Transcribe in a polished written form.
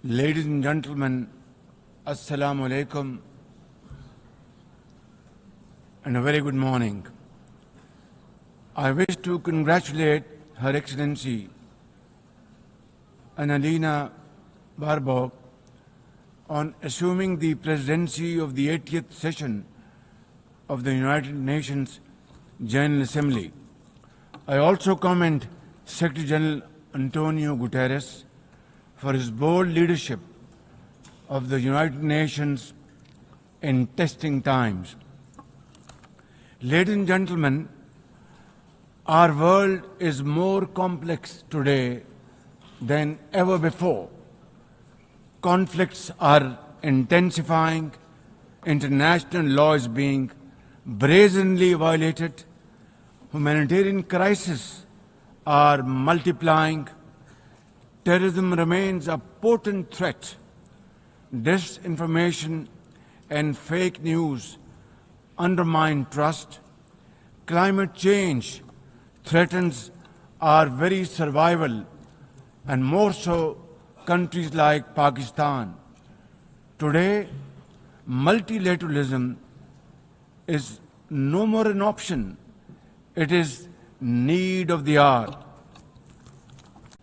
Ladies and gentlemen, Assalamu alaikum and a very good morning. I wish to congratulate Her Excellency Annalena Baerbock on assuming the presidency of the 80th session of the United Nations General Assembly. I also commend Secretary General Antonio Guterres for his bold leadership of the United Nations in testing times. Ladies and gentlemen, our world is more complex today than ever before. Conflicts are intensifying, international law is being brazenly violated, humanitarian crises are multiplying, terrorism remains a potent threat, disinformation and fake news undermine trust, climate change threatens our very survival, and more so countries like Pakistan. Today, multilateralism is no more an option. It is need of the hour.